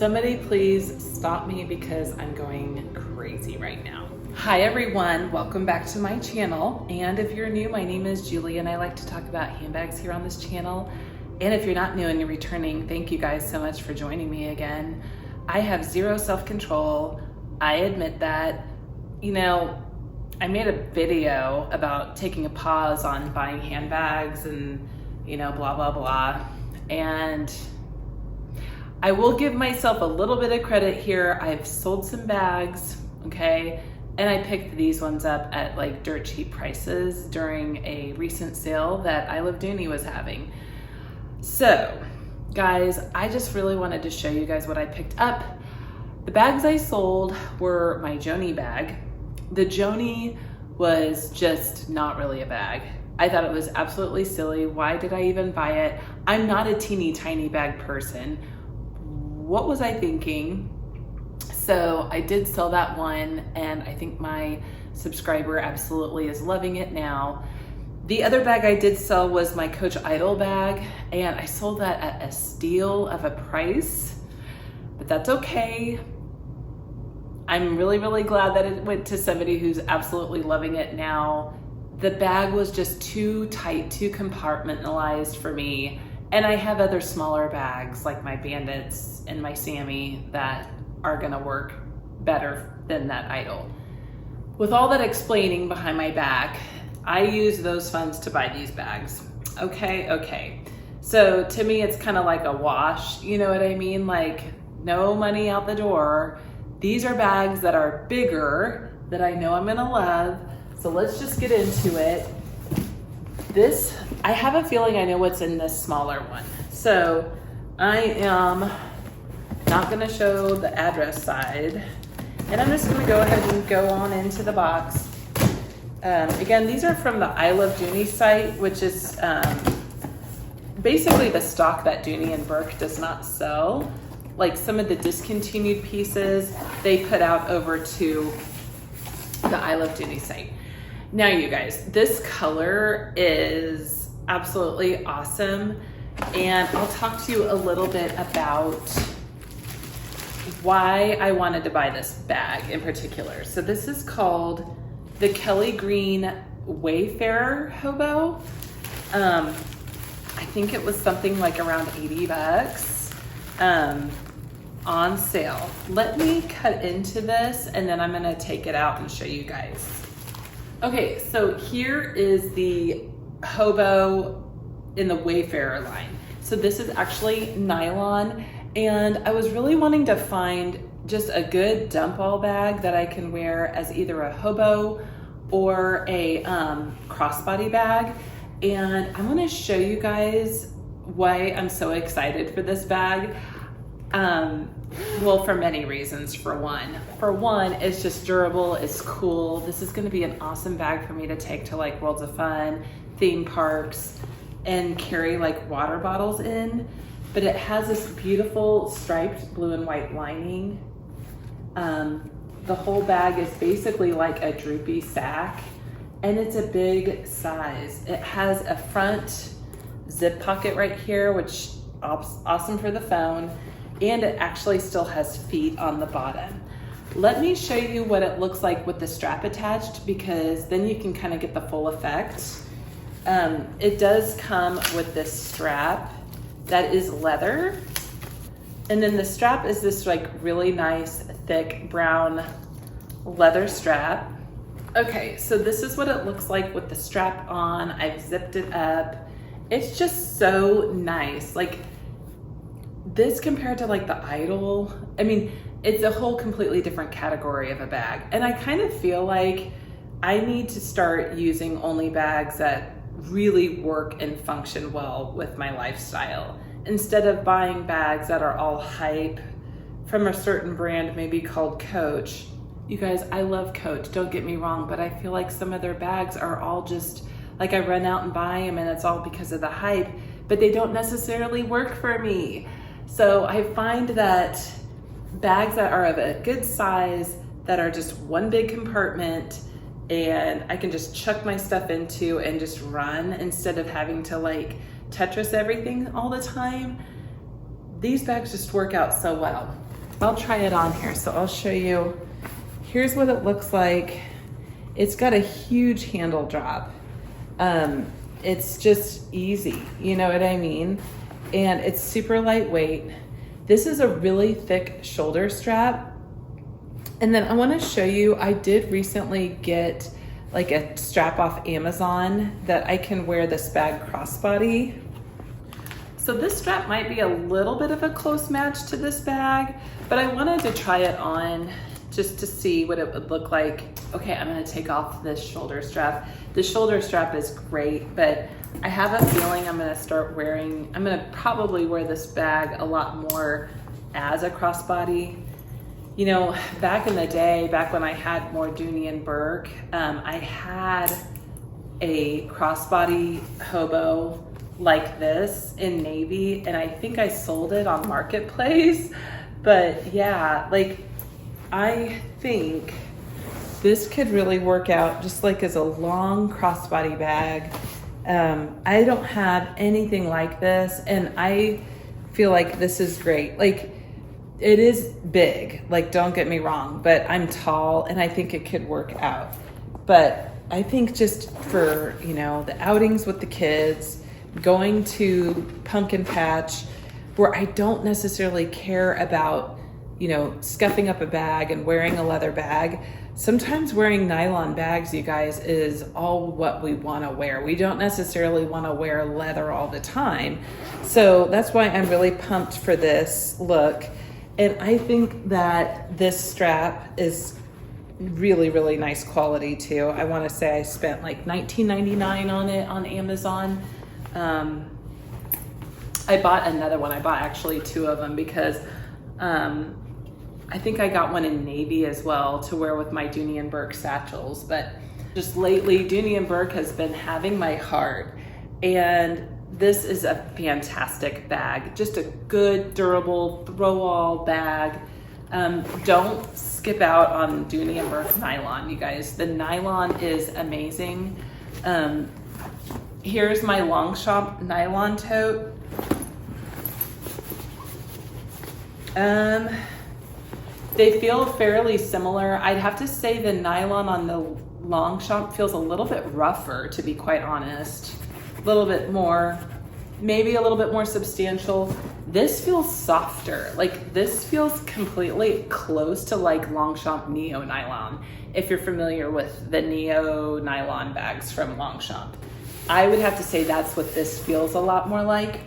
Somebody please stop me because I'm going crazy right now. Hi everyone, welcome back to my channel. And if you're new, my name is Julie and I like to talk about handbags here on this channel. And if you're not new and you're returning, thank you guys so much for joining me again. I have zero self-control. I admit that. You know, I made a video about taking a pause on buying handbags and, you know, blah, blah, blah. And I will give myself a little bit of credit here. I've sold some bags, okay? And I picked these ones up at like dirt cheap prices during a recent sale that I Love Dooney was having. So guys, I just really wanted to show you guys what I picked up. The bags I sold were my Joni bag. The Joni was just not really a bag. I thought it was absolutely silly. Why did I even buy it? I'm not a teeny tiny bag person. What was I thinking? So I did sell that one and I think my subscriber absolutely is loving it now. The other bag I did sell was my Coach Idol bag and I sold that at a steal of a price, but that's okay. I'm really, really glad that it went to somebody who's absolutely loving it now. The bag was just too tight, too compartmentalized for me. And I have other smaller bags like my Bandits and my Sammy that are gonna work better than that Idol. With all that explaining behind my back, I use those funds to buy these bags. Okay. So to me, it's kind of like a wash, you know what I mean? Like no money out the door. These are bags that are bigger that I know I'm gonna love. So let's just get into it. This, I have a feeling I know what's in this smaller one. So I am not gonna show the address side and I'm just gonna go ahead and go on into the box. Again, these are from the I Love Dooney site, which is basically the stock that Dooney and Burke does not sell. Like some of the discontinued pieces they put out over to the I Love Dooney site. Now you guys, this color is absolutely awesome. And I'll talk to you a little bit about why I wanted to buy this bag in particular. So this is called the Kelly Green Wayfarer Hobo. I think it was something like around 80 bucks on sale. Let me cut into this and then I'm gonna take it out and show you guys. Okay, so here is the Hobo in the Wayfarer line. So this is actually nylon and I was really wanting to find just a good dump all bag that I can wear as either a Hobo or a crossbody bag. And I'm gonna show you guys why I'm so excited for this bag. Well, for many reasons. For one, it's just durable, it's cool. This is gonna be an awesome bag for me to take to like Worlds of Fun, theme parks, and carry like water bottles in. But it has this beautiful striped blue and white lining. The whole bag is basically like a droopy sack and it's a big size. It has a front zip pocket right here, which awesome for the phone. And it actually still has feet on the bottom. Let me show you what it looks like with the strap attached because then you can kind of get the full effect. It does come with this strap that is leather. And then the strap is this like really nice, thick brown leather strap. Okay, so this is what it looks like with the strap on. I've zipped it up. It's just so nice. Like this compared to like the Idol, I mean, it's a whole completely different category of a bag. And I kind of feel like I need to start using only bags that really work and function well with my lifestyle instead of buying bags that are all hype from a certain brand, maybe called Coach. You guys, I love Coach, don't get me wrong, but I feel like some of their bags are all just like I run out and buy them and it's all because of the hype, but they don't necessarily work for me. So I find that bags that are of a good size, that are just one big compartment and I can just chuck my stuff into and just run instead of having to like Tetris everything all the time. These bags just work out so well. I'll try it on here. So I'll show you. Here's what it looks like. It's got a huge handle drop. It's just easy, you know what I mean? And it's super lightweight. This is a really thick shoulder strap. And then I want to show you, I did recently get like a strap off Amazon that I can wear this bag crossbody. So this strap might be a little bit of a close match to this bag, but I wanted to try it on just to see what it would look like. Okay, I'm gonna take off this shoulder strap. The shoulder strap is great, but I have a feeling I'm gonna probably wear this bag a lot more as a crossbody. You know, back in the day, back when I had more Dooney and Burke, I had a crossbody Hobo like this in navy, and I think I sold it on Marketplace. But yeah, like I think this could really work out just like as a long crossbody bag. I don't have anything like this, and I feel like this is great. Like, it is big, like don't get me wrong, but I'm tall and I think it could work out. But I think just for, you know, the outings with the kids, going to pumpkin patch where I don't necessarily care about, you know, scuffing up a bag and wearing a leather bag. Sometimes wearing nylon bags, you guys, is all what we want to wear. We don't necessarily want to wear leather all the time. So that's why I'm really pumped for this look. And I think that this strap is really, really nice quality too. I want to say I spent like $19.99 on it on Amazon. I bought another one. I bought actually two of them because I think I got one in navy as well to wear with my Dooney and Burke satchels. But just lately, Dooney and Burke has been having my heart. And this is a fantastic bag. Just a good, durable, throw-all bag. Don't skip out on Dooney and Burke nylon, you guys. The nylon is amazing. Here's my Longchamp nylon tote. They feel fairly similar. I'd have to say the nylon on the Longchamp feels a little bit rougher, to be quite honest. A little bit more, maybe a little bit more substantial. This feels softer. Like this feels completely close to like Longchamp Neo nylon. If you're familiar with the Neo nylon bags from Longchamp, I would have to say that's what this feels a lot more like.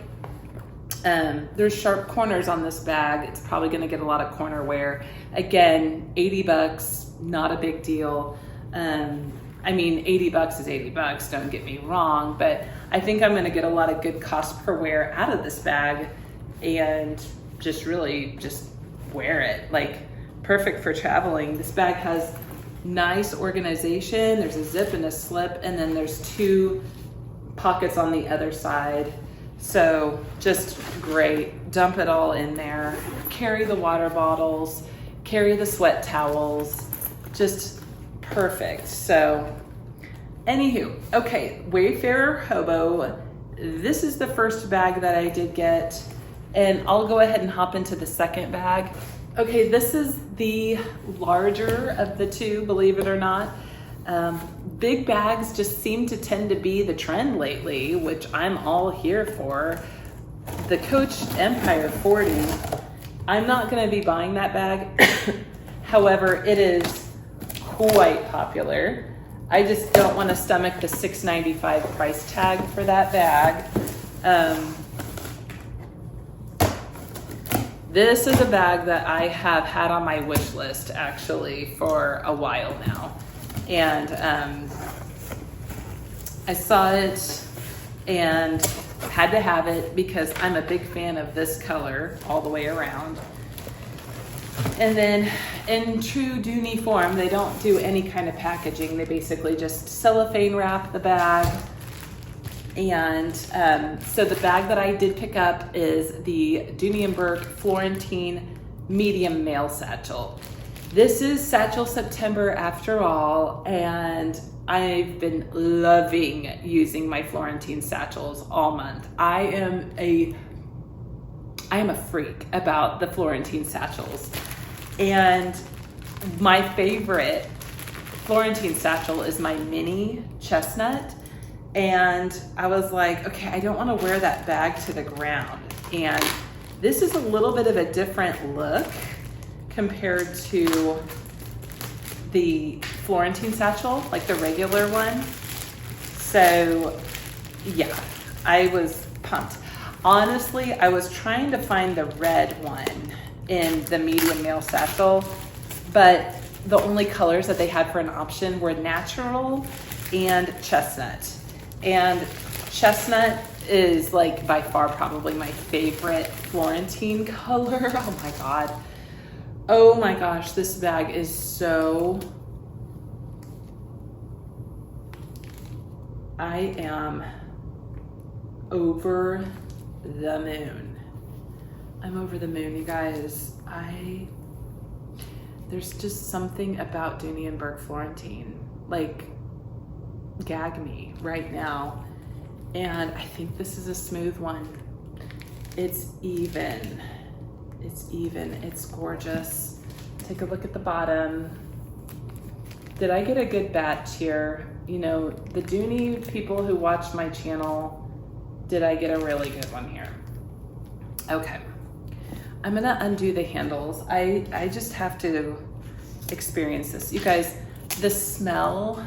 There's sharp corners on this bag. It's probably gonna get a lot of corner wear. Again, 80 bucks, not a big deal. I mean, 80 bucks is 80 bucks, don't get me wrong, but I think I'm gonna get a lot of good cost per wear out of this bag and just really just wear it. Like, perfect for traveling. This bag has nice organization. There's a zip and a slip, and then there's two pockets on the other side. So just great. Dump it all in there. Carry the water bottles, carry the sweat towels, just perfect. So anywho, okay, Wayfarer Hobo. This is the first bag that I did get, and I'll go ahead and hop into the second bag. Okay, this is the larger of the two, believe it or not. Big bags just seem to tend to be the trend lately, which I'm all here for. The Coach Empire 40, I'm not gonna be buying that bag. However, it is quite popular. I just don't wanna stomach the $6.95 price tag for that bag. This is a bag that I have had on my wish list actually for a while now. And I saw it and had to have it because I'm a big fan of this color all the way around. And then in true Dooney form, they don't do any kind of packaging. They basically just cellophane wrap the bag. And so the bag that I did pick up is the Dooney and Burke Florentine medium male satchel. This is Satchel September after all, and I've been loving using my Florentine satchels all month. I am a I am a freak about the Florentine satchels. And my favorite Florentine satchel is my mini chestnut. And I was like, okay, I don't want to wear that bag to the ground. And this is a little bit of a different look compared to the Florentine satchel, like the regular one. So yeah, I was pumped. Honestly, I was trying to find the red one in the medium male satchel, but the only colors that they had for an option were natural and chestnut. And chestnut is like by far probably my favorite Florentine color. Oh my God. Oh my gosh, this bag is so, I am over the moon. I'm over the moon, you guys. There's just something about Dooney and Burke Florentine, like, gag me right now. And I think this is a smooth one. It's even, it's gorgeous. Take a look at the bottom. Did I get a good batch here? You know, the Dooney people who watch my channel, did I get a really good one here? Okay, I'm gonna undo the handles. I just have to experience this. You guys, the smell,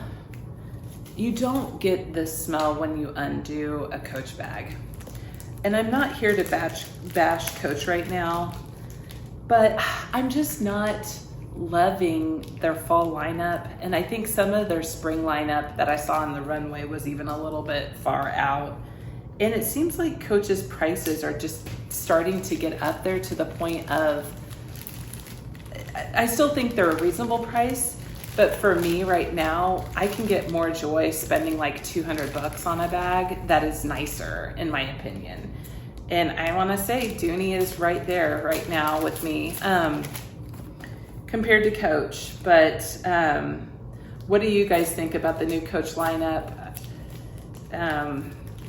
you don't get this smell when you undo a Coach bag. And I'm not here to bash Coach right now, but I'm just not loving their fall lineup. And I think some of their spring lineup that I saw on the runway was even a little bit far out. And it seems like Coach's prices are just starting to get up there to the point of, I still think they're a reasonable price, but for me right now, I can get more joy spending like 200 bucks on a bag that is nicer, in my opinion. And I wanna say Dooney is right there right now with me compared to Coach. But what do you guys think about the new Coach lineup?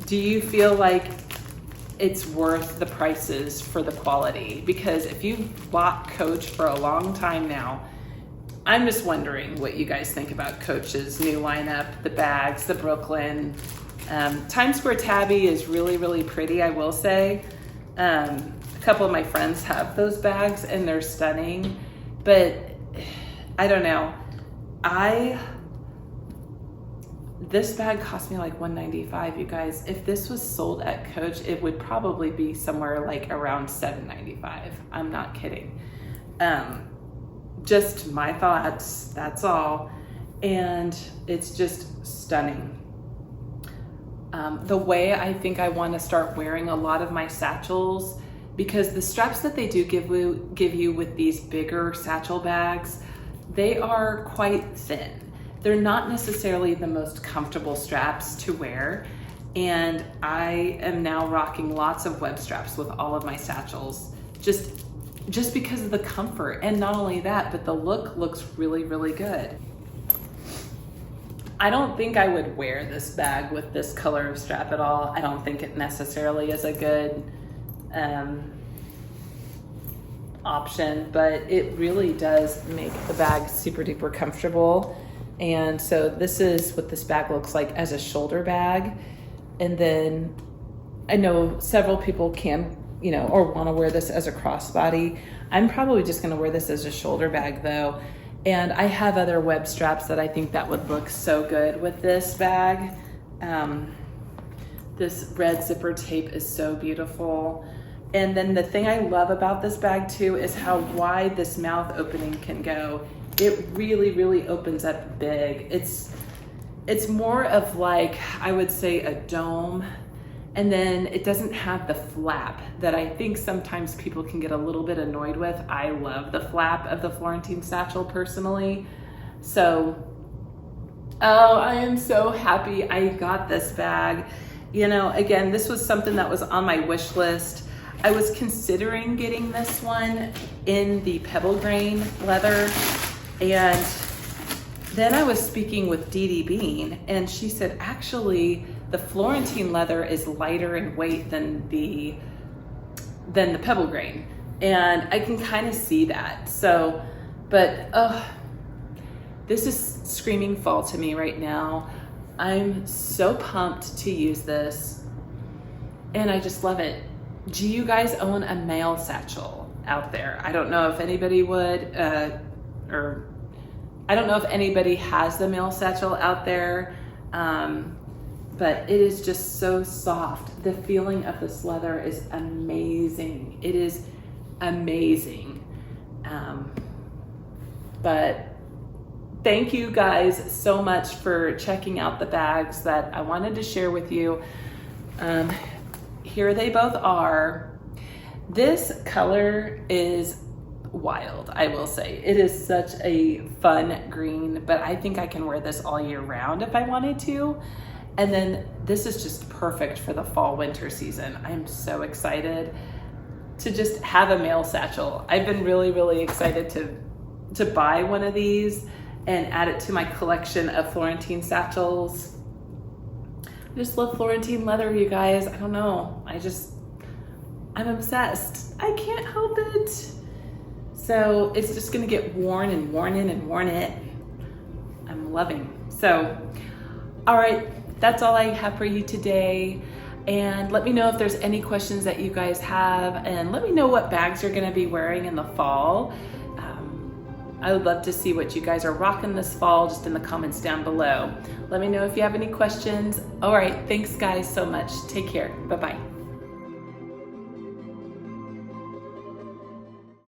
Do you feel like it's worth the prices for the quality? Because if you've bought Coach for a long time now, I'm just wondering what you guys think about Coach's new lineup, the bags, the Brooklyn. Times Square Tabby is really, really pretty, I will say. A couple of my friends have those bags and they're stunning, but I don't know. This bag cost me like $195, you guys. If this was sold at Coach, it would probably be somewhere like around $795. I'm not kidding. Just my thoughts, that's all. And it's just stunning. The way I think I want to start wearing a lot of my satchels, because the straps that they do give you with these bigger satchel bags, they are quite thin. They're not necessarily the most comfortable straps to wear. And I am now rocking lots of web straps with all of my satchels, just because of the comfort. And not only that, but the look looks really, really good. I don't think I would wear this bag with this color of strap at all. I don't think it necessarily is a good option, but it really does make the bag super duper comfortable. And so this is what this bag looks like as a shoulder bag. And then I know several people can, or want to wear this as a crossbody. I'm probably just going to wear this as a shoulder bag though. And I have other web straps that I think that would look so good with this bag. This red zipper tape is so beautiful. And then the thing I love about this bag too is how wide this mouth opening can go. It really, really opens up big. It's more of like, I would say a dome. And then it doesn't have the flap that I think sometimes people can get a little bit annoyed with. I love the flap of the Florentine satchel personally. So, oh, I am so happy I got this bag. Again, this was something that was on my wish list. I was considering getting this one in the pebble grain leather. And then I was speaking with Dee Dee Bean, and she said, actually, the Florentine leather is lighter in weight than the than the pebble grain. And I can kind of see that. So, but this is screaming fall to me right now. I'm so pumped to use this, and I just love it. Do you guys own a mail satchel out there? I don't know if anybody would, or I don't know if anybody has the mail satchel out there, but it is just so soft. The feeling of this leather is amazing. It is amazing. But thank you guys so much for checking out the bags that I wanted to share with you. Here they both are. This color is wild, I will say. It is such a fun green, but I think I can wear this all year round if I wanted to. And then this is just perfect for the fall winter season. I'm so excited to just have a mail satchel. I've been really excited to buy one of these and add it to my collection of Florentine satchels. I just love Florentine leather, you guys. I don't know. I'm obsessed. I can't help it. So it's just gonna get worn and worn in and worn in. I'm loving. So, all right, that's all I have for you today. And let me know if there's any questions that you guys have, and let me know what bags you're gonna be wearing in the fall. I would love to see what you guys are rocking this fall, just in the comments down below. Let me know if you have any questions. All right, thanks guys so much. Take care, bye-bye.